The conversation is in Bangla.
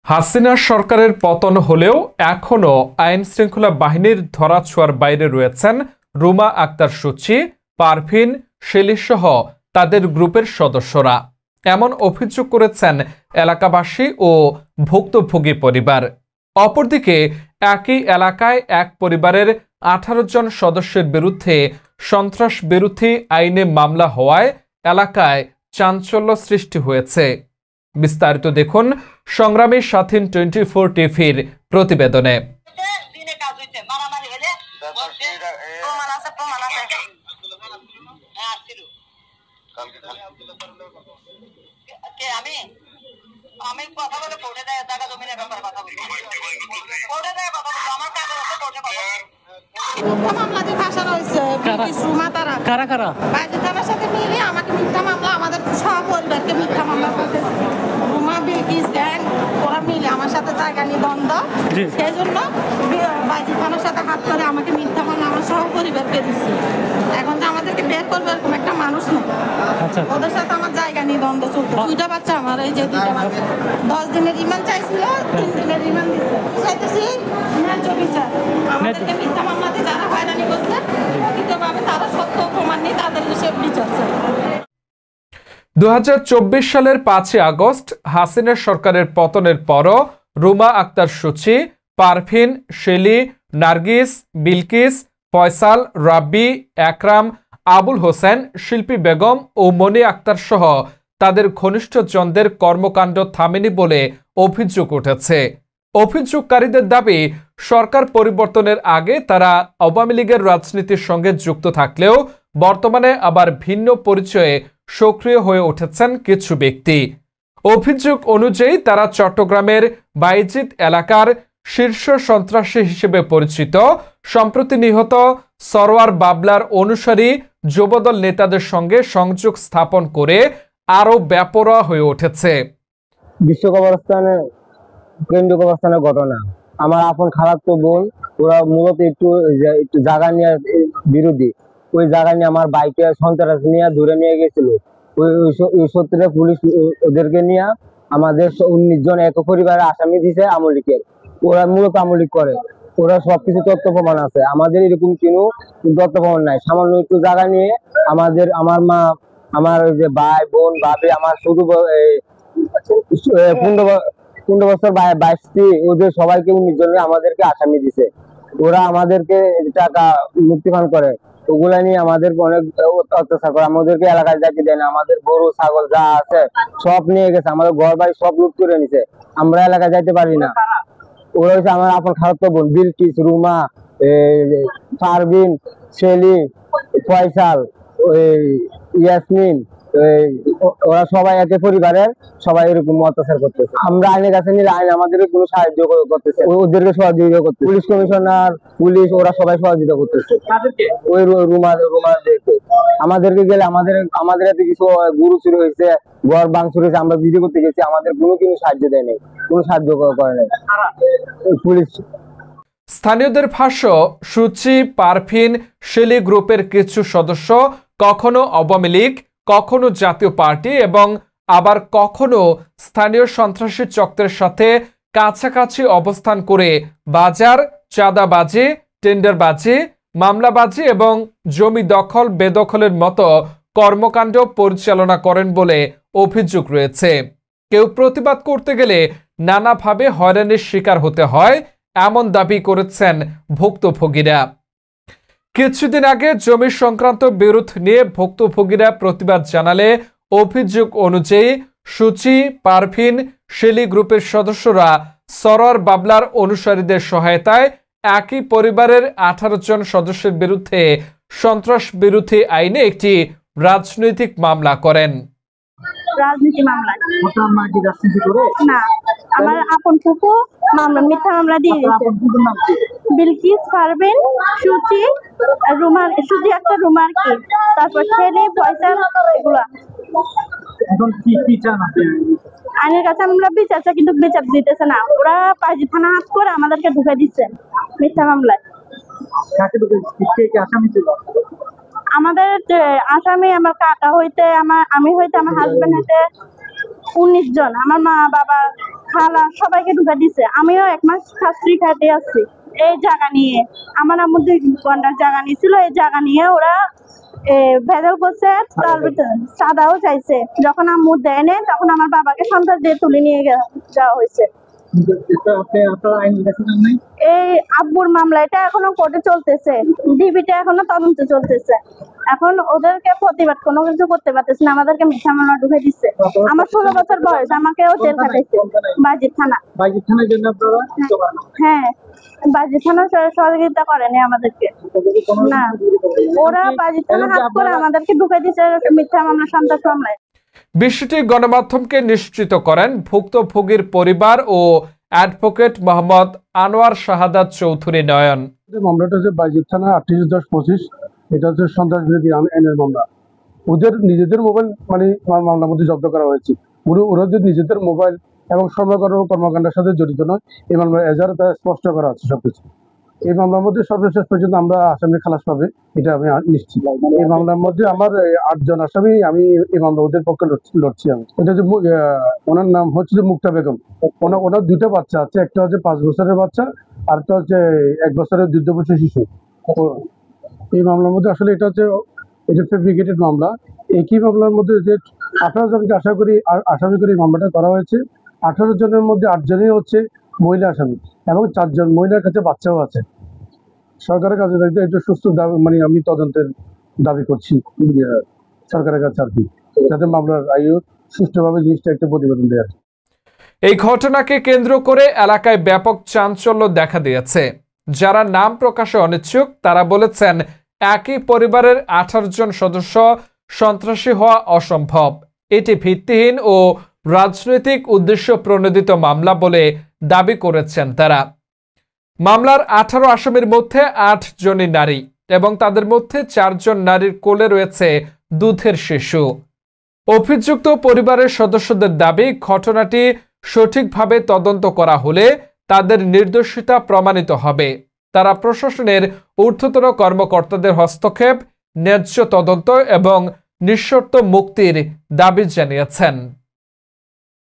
হাসিনা সরকারের পতন হলেও এখনও আইনশৃঙ্খলা বাহিনীর ধরাছোঁয়ার বাইরে রয়েছেন রুমা আক্তার সূচি, পারভিন, শেলীসহ তাদের গ্রুপের সদস্যরা। এমন অভিযোগ করেছেন এলাকাবাসী ও ভুক্তভোগী পরিবার। অপরদিকে একই এলাকায় এক পরিবারের 18 জন সদস্যের বিরুদ্ধে সন্ত্রাস বিরোধী আইনে মামলা হওয়ায় এলাকায় চাঞ্চল্য সৃষ্টি হয়েছে। বিস্তারিত দেখুন সংগ্রামী স্বাধীন 24 টিভির প্রতিবেদনে। আমি কথা বলে কোর্টে দেয় টাকা জমিনের ব্যাপারে কথা বলি, কোর্টে দেয় কথা বলি, আমার কাগজ আছে কোর্টে কথা বলি। মিথ্যা মামলাতে ফাঁসানো হয়েছে রুমা তারা কারা কারা বাইরে থানার সাথে মিলে আমাকে মিথ্যা মামলা, আমাদের সব পরিবারকে মিথ্যা মামলা করতেছে। রুমা বিলকিস গ্যাং ওরা মিলে আমার সাথে জায়গা নিয়ে দ্বন্দ্ব, সেই জন্য বাইরে থানার সাথে হাত করে আমাকে মিথ্যা মামলা আমার সহ পরিবারকে দিচ্ছে। এখন যে আমাদেরকে বের করবে এরকম একটা মানুষ নেই। ওদের সাথে আমার জায়গা নিয়ে দ্বন্দ্ব চলতো। দুইটা বাচ্চা আমার, এই যে দুইটা বাচ্চা 10 দিনের রিমান্ড চাইছিল, 3 দিনের রিমান্ড দিচ্ছে। চাইতেছি ন্যায্য বিচার। আমাদেরকে মিথ্যা মামলাতে যারা হয়রানি করছে প্রকৃতভাবে তারা সত্য প্রমাণ নিয়ে তাদের হিসেবে বিচার চাই। 2024 সালের 5 আগস্ট হাসিনা সরকারের পতনের পরও রুমা আক্তার সূচি, পারভিন, শেলী, নার্গিস, বিলকিস, ফয়সাল, রাব্বি, একরাম, আবুল হোসেন, শিল্পী বেগম ও মনি আক্তার সহ তাদের ঘনিষ্ঠজনদের কর্মকাণ্ড থামেনি বলে অভিযোগ উঠেছে। অভিযোগকারীদের দাবি, সরকার পরিবর্তনের আগে তারা আওয়ামী লীগের রাজনীতির সঙ্গে যুক্ত থাকলেও বর্তমানে আবার ভিন্ন পরিচয়ে সক্রিয় হয়ে উঠেছেন কিছু ব্যক্তি। অভিযোগ অনুযায়ী তারা চট্টগ্রামের বাইজিদ এলাকার শীর্ষ সন্ত্রাসী হিসেবে পরিচিত সম্প্রতি নিহত সরওয়ার বাবলার অনুসারী যুবদল নেতাদের সঙ্গে সংযোগ স্থাপন করে আরো বেপরোয়া হয়ে উঠেছে। বিশ্ব কবরস্থানে কেন্দ্রীয় কবরস্থানের ঘটনা, আমার আপন খালাতো বোন ওরা মূলত একটু জায়গা নিয়ে বিরোধী। ওই জায়গা নিয়ে আমার বাইকে সন্ত্রাস নিয়ে ধরে নিয়ে গেছিল। ওই সূত্রে পুলিশ ওদেরকে নিয়ে আমাদের 19 জন এক পরিবারের আসামি দিছে আওয়ামী লীগের। ওরা মূলত আওয়ামী লীগ করে, ওরা সবকিছু তথ্য প্রমাণ আছে। আমাদের এরকম কোনো তথ্য প্রমাণ নাই। সামান্য একটু জায়গা নিয়ে আমার মা, আমার ওই যে ভাই বোন ভাবি, আমার শুধু 15 বছর বাইশটি, ওদের সবাইকে 19 জনে আমাদেরকে আসামি দিছে। ওরা আমাদেরকে টাকা মুক্তিপণ করে, ওগুলা নিয়ে আমাদের অনেক অত্যাচার করে। আমাদেরকে এলাকায় যাইতে দেয় না, আমাদের গরু ছাগল যা আছে সব নিয়ে গেছে, আমাদের ঘর বাড়ি সব লুট করে নিছে, আমরা এলাকায় যাইতে পারি না। ওরা হচ্ছে আমার আপন খালাতো বোন বিলকিস, রুমা, পারভিন, শেলী, ফয়সাল, ইয়াসমিন, ওরা সবাই একে পরিবারের সবাই এরকম অত্যাচার করতেছে। আমরা আইনের কাছে নিলে আইন আমাদের কোনো সাহায্য করতেছে, ওদেরকে সহযোগিতা করতেছে। পুলিশ কমিশনার, পুলিশ ওরা সবাই সহযোগিতা করতেছে। ওই রুমাদেরকে আমাদেরকে গেলে আমাদের এতে কিছু গরু চুরি হয়েছে, ঘর ভাঙচুর হয়েছে, আমরা ভিডিও করতে গেছি, আমাদের কোনো সাহায্য দেয় নাই, কোনো সাহায্য করে নাই পুলিশ। স্থানীয়দের ভাষ্য, সূচি, পারভিন, শেলী গ্রুপের কিছু সদস্য কখনো আওয়ামী লীগ, কখনো জাতীয় পার্টি এবং আবার কখনো স্থানীয় সন্ত্রাসী চক্রের সাথে কাছাকাছি অবস্থান করে বাজার, চাঁদাবাজি, টেন্ডারবাজি, মামলাবাজি এবং জমি দখল বেদখলের মতো কর্মকাণ্ড পরিচালনা করেন বলে অভিযোগ রয়েছে। কেউ প্রতিবাদ করতে গেলে নানাভাবে হয়রানির শিকার হতে হয়, এমন দাবি করেছেন ভুক্তভোগীরা। কিছুদিন আগে জমি সংক্রান্ত বিরোধ নিয়ে ভুক্তভোগীরা প্রতিবাদ জানালে অভিযোগ অনুযায়ী সূচি, পারভিন, শেলী গ্রুপের সদস্যরা সরওয়ার বাবলার অনুসারীদের সহায়তায় একই পরিবারের 18 জন সদস্যের বিরুদ্ধে সন্ত্রাস বিরোধী আইনে একটি রাজনৈতিক মামলা করেন। রাজনীতি মামলা না, আমার আপন ফুফু মামলা মিথ্যা মামলা দিয়ে দিয়েছে। বিলকিস, পারভিন, সূচি, রুমার, সূচি একটা রুমার কি, তারপর শেলী, ফয়সাল, এগুলা। এখন কি চান আপনি? আইনের কাছে আমরা বিচার চাই, কিন্তু বিচার দিতেছে না। ওরা পাজি থানা হাত করে আমাদেরকে ঢুকে দিচ্ছে মিথ্যা মামলায়। কাকে ঢুকে দিচ্ছে? কে আসামি ছিল? আমাদের আসামি আমার কাকা হইতে, আমি হইতে, আমার হাজবেন্ড হইতে 19 জন, আমার মা বাবা খালা সবাইকে ঢুকা দিছে। আমিও 1 মাস শাস্ত্রী খাটে আছি এই জায়গা নিয়ে। আমার আম্মু 2 ঘন্টার জায়গা নিয়েছিল, এই জায়গা নিয়ে ওরা ভেজাল করছে, তার ভিতরে সাদাও চাইছে। যখন আম্মু দেয় নেই তখন আমার বাবাকে সন্ত্রাস দিয়ে তুলে নিয়ে যাওয়া হয়েছে। এই আব্বুর মামলা এটা এখনো কোর্টে চলতেছে, ডিবিটা এখনো তদন্ত চলতেছে। এখন ওদেরকে প্রতিবাদ কোনো কিছু করতে পারতেছে না, আমাদেরকে মিথ্যা মামলা ঢুকে দিচ্ছে। আমার 16 বছর বয়স, আমাকেও জেল খাটাইছে বাজিত থানা। বাইকের থানার জন্য আপনারা হ্যাঁ, বাজিত থানা সহযোগিতা করেনি আমাদেরকে না, ওরা বাজিত থানা হাত করে আমাদেরকে ঢুকে দিচ্ছে মিথ্যা মামলা, সন্ত্রাস মামলায়। বিষয়টি গণমাধ্যমকে নিশ্চিত করেন ভুক্তভোগীর পরিবার ও অ্যাডভোকেট মোহাম্মদ আনোয়ার শাহাদাত চৌধুরী নয়ন। মামলাটা হচ্ছে বাইজিৎ থানা 38-10-25, এটা হচ্ছে সন্ত্রাস বিরোধী আইনের মামলা। ওদের নিজেদের মোবাইল মানে মামলার মধ্যে জব্দ করা হয়েছে। ওরা যে নিজেদের মোবাইল এবং কর্মকাণ্ডের সাথে জড়িত নয়, এই মামলার এজাহারে তা স্পষ্ট করা আছে সবকিছু। এই মামলার মধ্যে সর্বশেষ পর্যন্ত আমরা আসামি খালাস পাবে, এটা আমি নিশ্চিত। এই মামলার মধ্যে আমার 8 জন আসামি, আমি এই মামলা ওদের পক্ষে লড়ছি। আমি এটা যে ওনার নাম হচ্ছে যে মুক্তা বেগম, ওনার 2টা বাচ্চা আছে, একটা হচ্ছে 5 বছরের বাচ্চা, আর একটা হচ্ছে 1 বছরের 2 বছর শিশু। এই মামলার মধ্যে আসলে এটা ফেব্রিকেটেড মামলা। একই মামলার মধ্যে যে 18 জনকে আসামি করে এই মামলাটা করা হয়েছে। 18 জনের মধ্যে 8 জনই হচ্ছে মহিলা আসামি এবং 4 জন মহিলার কাছে বাচ্চাও আছে। সরকারের কাছে দেখতে একটু সুস্থ দাবি, মানে আমি তদন্তের দাবি করছি সরকারের কাছে আর কি, যাতে মামলার আয়ু সুষ্ঠুভাবে জিনিসটা একটা প্রতিবেদন দেয়। এই ঘটনাকে কেন্দ্র করে এলাকায় ব্যাপক চাঞ্চল্য দেখা দিয়েছে। যারা নাম প্রকাশে অনিচ্ছুক তারা বলেছেন একই পরিবারের 18 জন সদস্য সন্ত্রাসী হওয়া অসম্ভব। এটি ভিত্তিহীন ও রাজনৈতিক উদ্দেশ্য প্রণোদিত মামলা বলে দাবি করেছেন তারা। মামলার 18 আসামির মধ্যে 8 জনই নারী এবং তাদের মধ্যে 4 জন নারীর কোলে রয়েছে দুধের শিশু। অভিযুক্ত পরিবারের সদস্যদের দাবি, ঘটনাটি সঠিকভাবে তদন্ত করা হলে তাদের নির্দোষিতা প্রমাণিত হবে। তারা প্রশাসনের ঊর্ধ্বতন কর্মকর্তাদের হস্তক্ষেপ, ন্যায্য তদন্ত এবং নিঃশর্ত মুক্তির দাবি জানিয়েছেন।